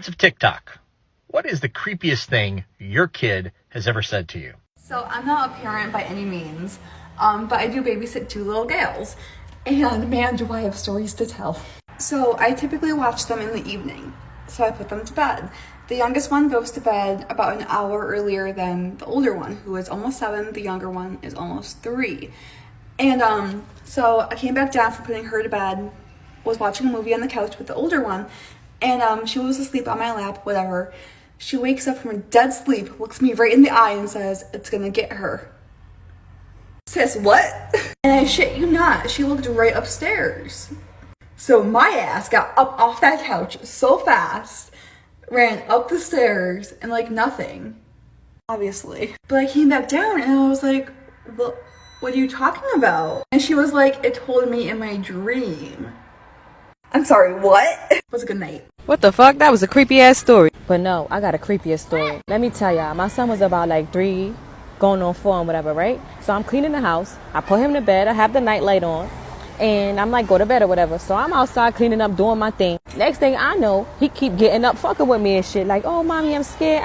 Parents of TikTok, what is the creepiest thing your kid has ever said to you? So I'm not a parent by any means, but I do babysit two little gals, and man, do I have stories to tell. So I typically watch them in the evening, so I put them to bed. The youngest one goes to bed about an hour earlier than the older one, who is almost 7. The younger one is almost 3. And so I came back down from putting her to bed, was watching a movie on the couch with the older one, and she was asleep on my lap, whatever. She wakes up from her dead sleep, looks me right in the eye and says, "It's gonna get her." Sis, what? And I shit you not, she looked right upstairs. So my ass got up off that couch so fast, ran up the stairs, and like nothing, obviously. But I came back down and I was like, what are you talking about? And she was like, "It told me in my dream." I'm sorry, what? It was a good night. What the fuck? That was a creepy ass story. But no, I got a creepiest story. Let me tell y'all, my son was about like 3, going on 4 and whatever, right? So I'm cleaning the house. I put him to bed. I have the night light on. And I'm like, go to bed or whatever. So I'm outside cleaning up, doing my thing. Next thing I know, he keep getting up, fucking with me and shit. Like, "Oh, mommy, I'm scared.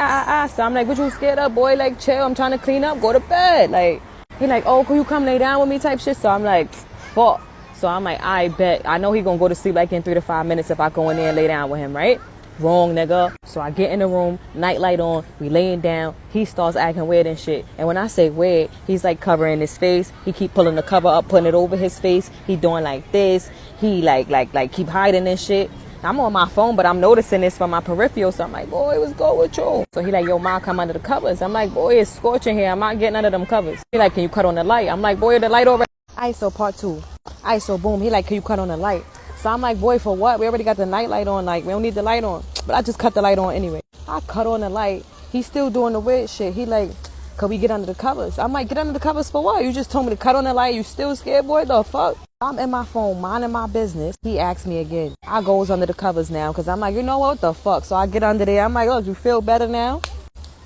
So I'm like, "What you scared of, boy? Like, chill. I'm trying to clean up. Go to bed." Like, he like, "Oh, can you come lay down with me?" type shit. So I'm like, fuck. So I'm like, I bet. I know he gonna go to sleep like in 3 to 5 minutes if I go in there and lay down with him, right? Wrong, nigga. So I get in the room, night light on, we laying down. He starts acting weird and shit. And when I say weird, he's like covering his face. He keep pulling the cover up, putting it over his face. He doing like this. He like keep hiding and shit. I'm on my phone, but I'm noticing this from my peripheral. So I'm like, "Boy, what's good with you?" So he like, "Yo, mom, come under the covers." I'm like, "Boy, it's scorching here. I'm not getting under them covers." He like, "Can you cut on the light?" I'm like, "Boy, the light already." ISO part 2. ISO boom. He like, "Can you cut on the light?" So I'm like, "Boy, for what? We already got the night light on. Like, we don't need the light on." But I just cut the light on anyway. I cut on the light. He's still doing the weird shit. He like, "Could we get under the covers?" I'm like, "Get under the covers for what? You just told me to cut on the light. You still scared, boy? The fuck?" I'm in my phone, minding my business. He asks me again. I goes under the covers now because I'm like, you know what the fuck? So I get under there. I'm like, "Look, you feel better now?"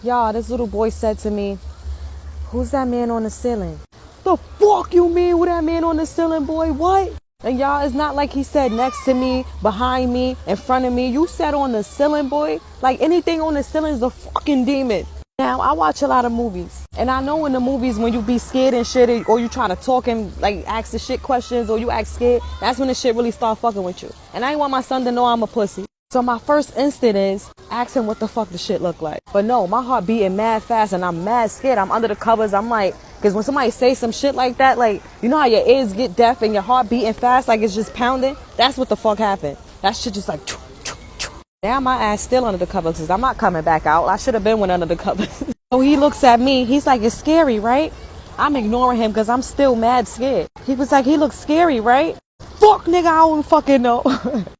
Y'all, this little boy said to me, "Who's that man on the ceiling?" The fuck you mean with that man on the ceiling, boy? What? And y'all, it's not like he said next to me, behind me, in front of me. You said on the ceiling, boy. Like anything on the ceiling is a fucking demon. Now, I watch a lot of movies. And I know in the movies when you be scared and shit, or you trying to talk and like ask the shit questions, or you act scared, that's when the shit really start fucking with you. And I ain't want my son to know I'm a pussy. So my first instinct is ask him what the fuck the shit look like. But no, my heart beating mad fast and I'm mad scared. I'm under the covers. I'm like, because when somebody say some shit like that, like, you know how your ears get deaf and your heart beating fast, like it's just pounding? That's what the fuck happened. That shit just like, choo, choo, choo. Now my ass still under the covers because I'm not coming back out. I should have been went under the covers. So he looks at me. He's like, "It's scary, right?" I'm ignoring him because I'm still mad scared. He was like, "He looks scary, right?" Fuck, nigga, I don't fucking know.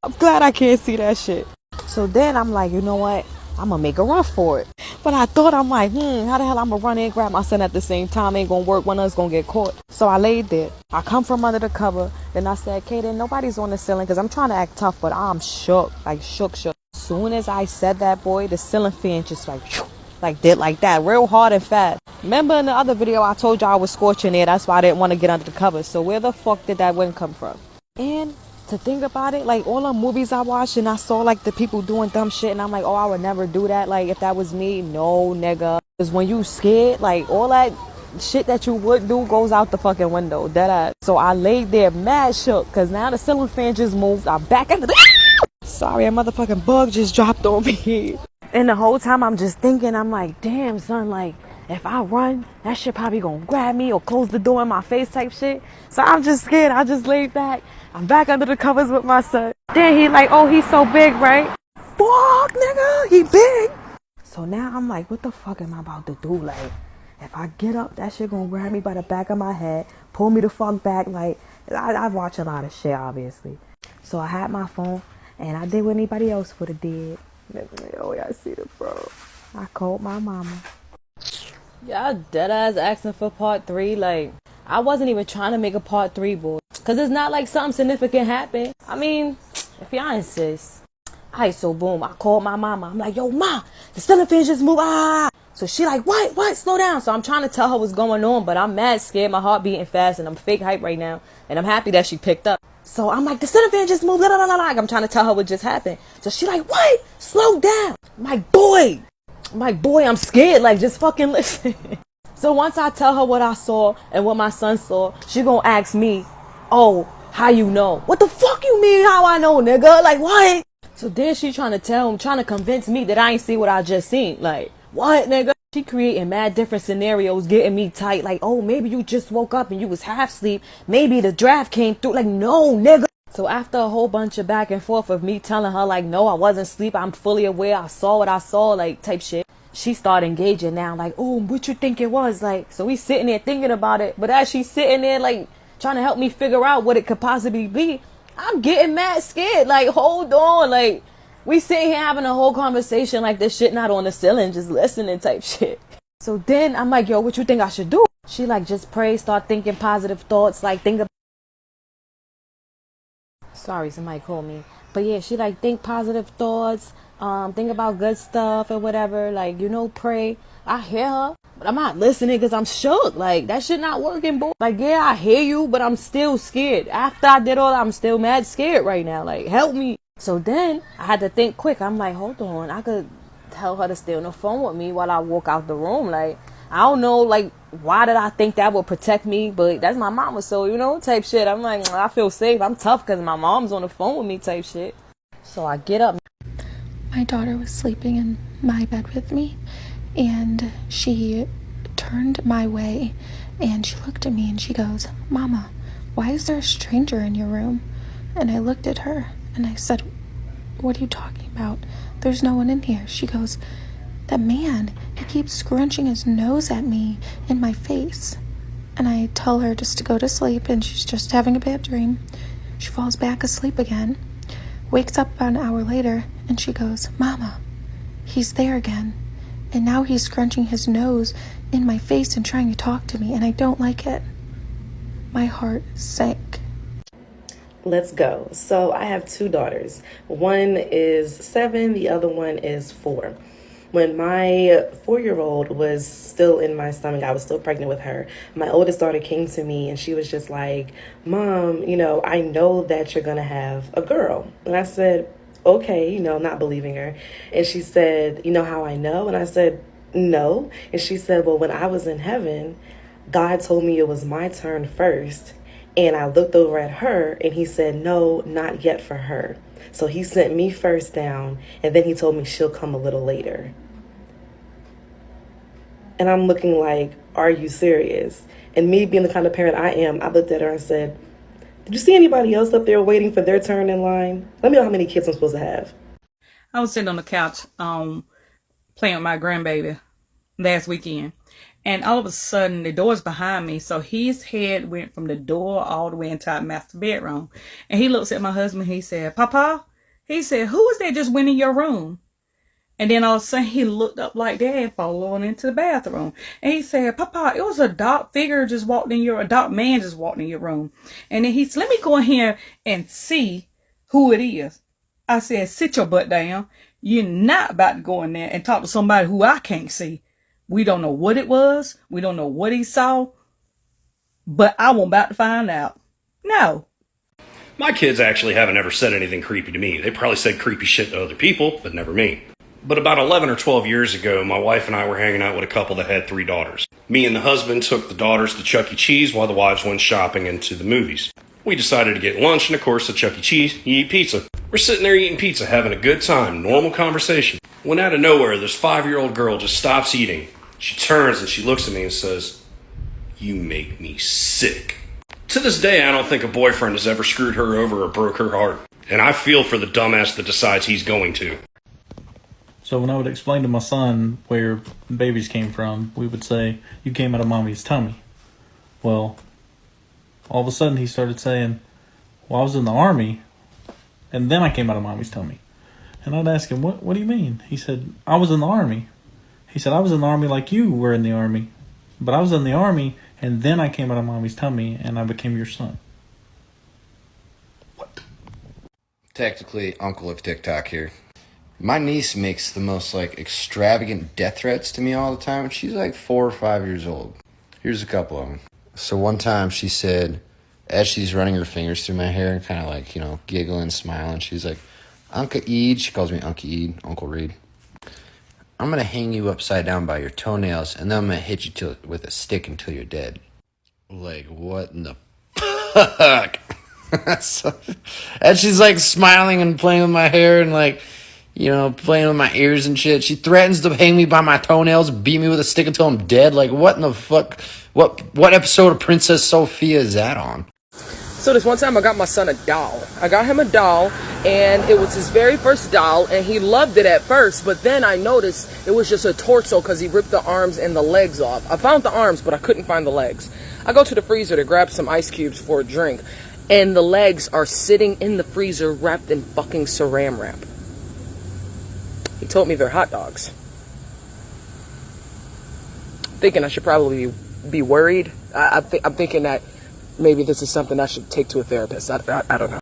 I'm glad I can't see that shit. So then I'm like, you know what? I'm gonna make a run for it. But I thought, I'm like, how the hell I'm gonna run in and grab my son at the same time? Ain't gonna work. One of us gonna get caught. So I laid there. I come from under the cover. Then I said, "Kaden, nobody's on the ceiling," because I'm trying to act tough, but I'm shook. Like shook. Soon as I said that, boy, the ceiling fan just like did like that, real hard and fast. Remember in the other video I told y'all I was scorching there? That's why I didn't want to get under the covers. So where the fuck did that wind come from? And to think about it, like all the movies I watched and I saw like the people doing dumb shit and I'm like, oh, I would never do that. Like if that was me, no, nigga. Because when you scared, like all that shit that you would do goes out the fucking window, dead ass. So I laid there mad shook because now the ceiling fan just moved. I'm back into the sorry, a motherfucking bug just dropped on me. And the whole time I'm just thinking, I'm like, damn son, like if I run, that shit probably gonna grab me or close the door in my face type shit. So I'm just scared. I just laid back. I'm back under the covers with my son. Then he like, "Oh, he's so big, right?" Fuck, nigga, he big. So now I'm like, what the fuck am I about to do? Like, if I get up, that shit gonna grab me by the back of my head, pull me the fuck back. Like, I watch a lot of shit, obviously. So I had my phone, and I did what anybody else would have did. Oh, y'all see the bro. I called my mama. Y'all dead ass asking for part 3. Like, I wasn't even trying to make a part 3, boy. Cause it's not like something significant happened. I mean, if y'all insist. Alright, so boom, I called my mama. I'm like, "Yo, ma, the ceiling fan just moved. Ah." So she like, what? Slow down. So I'm trying to tell her what's going on, but I'm mad scared. My heart beating fast and I'm fake hype right now. And I'm happy that she picked up. So I'm like, the ceiling fan just moved. Like I'm trying to tell her what just happened. So she like, what? Slow down. I'm like, boy, I'm scared. Like, just fucking listen. So once I tell her what I saw and what my son saw, she gonna ask me, oh, how you know? What the fuck you mean how I know, nigga? Like, what? So then she trying to convince me that I ain't see what I just seen. Like, what, nigga? She creating mad different scenarios, getting me tight. Like, oh, maybe you just woke up and you was half asleep. Maybe the draft came through. Like, no, nigga. So after a whole bunch of back and forth of me telling her, like, no, I wasn't asleep. I'm fully aware. I saw what I saw, like, type shit. She started engaging now, like, oh, what you think it was? Like, so we sitting there thinking about it. But as she's sitting there, like, trying to help me figure out what it could possibly be, I'm getting mad scared. Like, hold on. Like, we sitting here having a whole conversation like this shit not on the ceiling, just listening type shit. So then I'm like, yo, what you think I should do? She like, just pray, start thinking positive thoughts, like think of... Sorry, somebody called me. But yeah, she like, think positive thoughts, think about good stuff or whatever, like, you know, pray. I hear her, but I'm not listening because I'm shook. Like, that shit not working, boy. Like, yeah, I hear you, but I'm still scared. After I did all that, I'm still mad scared right now. Like, help me. So then I had to think quick. I'm like, hold on, I could tell her to stay on the phone with me while I walk out the room. Like, I don't know, like, why did I think that would protect me? But that's my mama, so, you know, type shit. I'm like, I feel safe. I'm tough because my mom's on the phone with me type shit. So I get up. My daughter was sleeping in my bed with me, and she turned my way, and she looked at me and she goes, Mama, why is there a stranger in your room? And I looked at her and I said, what are you talking about? There's no one in here. She goes, that man, he keeps scrunching his nose at me in my face. And I tell her just to go to sleep, and she's just having a bad dream. She falls back asleep again, wakes up about an hour later, and she goes, Mama, he's there again. And now he's scrunching his nose in my face and trying to talk to me, and I don't like it. My heart sank. Let's go. So I have two daughters. One is 7, the other one is 4. When my 4-year-old was still in my stomach, I was still pregnant with her, my oldest daughter came to me and she was just like, Mom, you know, I know that you're going to have a girl. And I said, okay, you know, not believing her. And she said, you know how I know? And I said, no. And she said, well, when I was in heaven, God told me it was my turn first. And I looked over at her and he said, no, not yet for her. So he sent me first down, and then he told me she'll come a little later. And I'm looking like, are you serious? And me being the kind of parent I am, I looked at her and said, did you see anybody else up there waiting for their turn in line? Let me know how many kids I'm supposed to have. I was sitting on the couch playing with my grandbaby last weekend. And all of a sudden, the door's behind me. So his head went from the door all the way into our master bedroom. And he looks at my husband. He said, Papa, he said, who was that just went in your room? And then all of a sudden, he looked up like that and followed into the bathroom. And he said, Papa, it was a dark figure a dark man just walked in your room. And then he said, let me go in here and see who it is. I said, sit your butt down. You're not about to go in there and talk to somebody who I can't see. We don't know what it was. We don't know what he saw. But I won't about to find out. No. My kids actually haven't ever said anything creepy to me. They probably said creepy shit to other people, but never me. But about 11 or 12 years ago, my wife and I were hanging out with a couple that had 3 daughters. Me and the husband took the daughters to Chuck E. Cheese while the wives went shopping and to the movies. We decided to get lunch, and of course at Chuck E. Cheese, you eat pizza. We're sitting there eating pizza, having a good time, normal conversation. When out of nowhere, this 5-year-old girl just stops eating. She turns and she looks at me and says, you make me sick. To this day, I don't think a boyfriend has ever screwed her over or broke her heart. And I feel for the dumbass that decides he's going to. So when I would explain to my son where babies came from, we would say, you came out of mommy's tummy. Well, all of a sudden he started saying, well, I was in the army, and then I came out of mommy's tummy. And I'd ask him, what do you mean? He said, I was in the army. He said, I was in the army like you were in the army. But I was in the army, and then I came out of mommy's tummy, and I became your son. What? Technically, Uncle of TikTok here. My niece makes the most, extravagant death threats to me all the time. She's 4 or 5 years old. Here's a couple of them. So one time she said, as she's running her fingers through my hair and kind of like, you know, giggling, smiling, she's like, Uncle Eid, she calls me Uncle Eid, Uncle Reed. I'm going to hang you upside down by your toenails, and then I'm going to hit you with a stick until you're dead. Like, what in the fuck? And she's like smiling and playing with my hair and like, you know, playing with my ears and shit. She threatens to hang me by my toenails, beat me with a stick until I'm dead. Like, what in the fuck? What episode of Princess Sophia is that on? So this one time I got my son a doll. I got him a doll, and it was his very first doll, and he loved it at first, but then I noticed it was just a torso because he ripped the arms and the legs off. I found the arms, but I couldn't find the legs. I go to the freezer to grab some ice cubes for a drink, and the legs are sitting in the freezer wrapped in fucking saran wrap. He told me they're hot dogs. Thinking I should probably be worried. I'm thinking that maybe this is something I should take to a therapist. I don't know.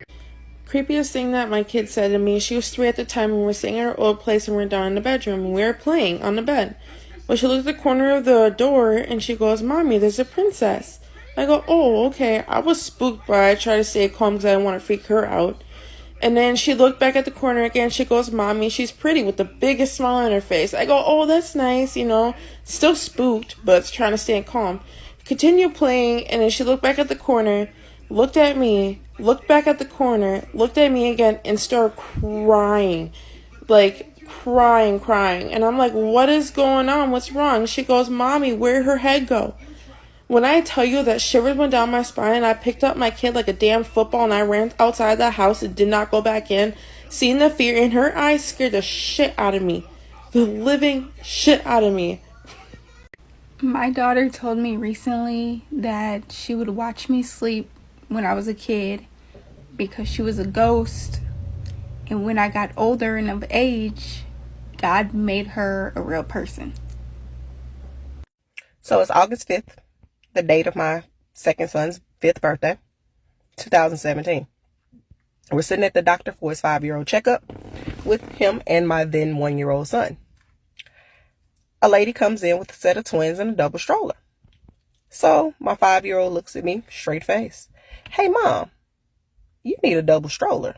Creepiest thing that my kid said to me, she was 3 at the time and we were staying at our old place and we were down in the bedroom and we were playing on the bed. Well, she looked at the corner of the door and she goes, Mommy, there's a princess. I go, oh, okay. I was spooked, but I tried to stay calm because I didn't want to freak her out. And then she looked back at the corner again. She goes, Mommy, she's pretty with the biggest smile on her face. I go, oh, that's nice, you know. Still spooked, but trying to stay calm. Continue playing, and then she looked back at the corner, looked at me, looked back at the corner, looked at me again, and started crying. Like, crying. And I'm like, what is going on? What's wrong? She goes, Mommy, where'd her head go? When I tell you that shivers went down my spine and I picked up my kid like a damn football and I ran outside the house and did not go back in, seeing the fear in her eyes scared the shit out of me. The living shit out of me. My daughter told me recently that she would watch me sleep when I was a kid because she was a ghost. And when I got older and of age, God made her a real person. So it's August 5th. The date of my second son's 5th birthday, 2017. We're sitting at the doctor for his 5-year-old checkup with him and my then 1-year-old son. A lady comes in with a set of twins and a double stroller. So my 5-year-old looks at me straight face. Hey, Mom, you need a double stroller.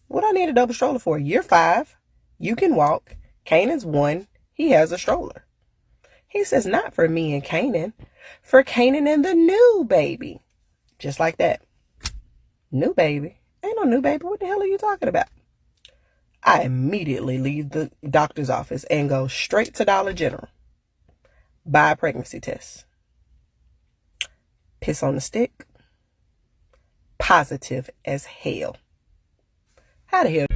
What I need a double stroller for? You're 5. You can walk. Kanan's 1. He has a stroller. He says, not for me and Kanan. For Kanan and the new baby. Just like that. New baby? Ain't no new baby. What the hell are you talking about? I immediately leave the doctor's office and go straight to Dollar General. Buy a pregnancy test. Piss on the stick. Positive as hell. How the hell?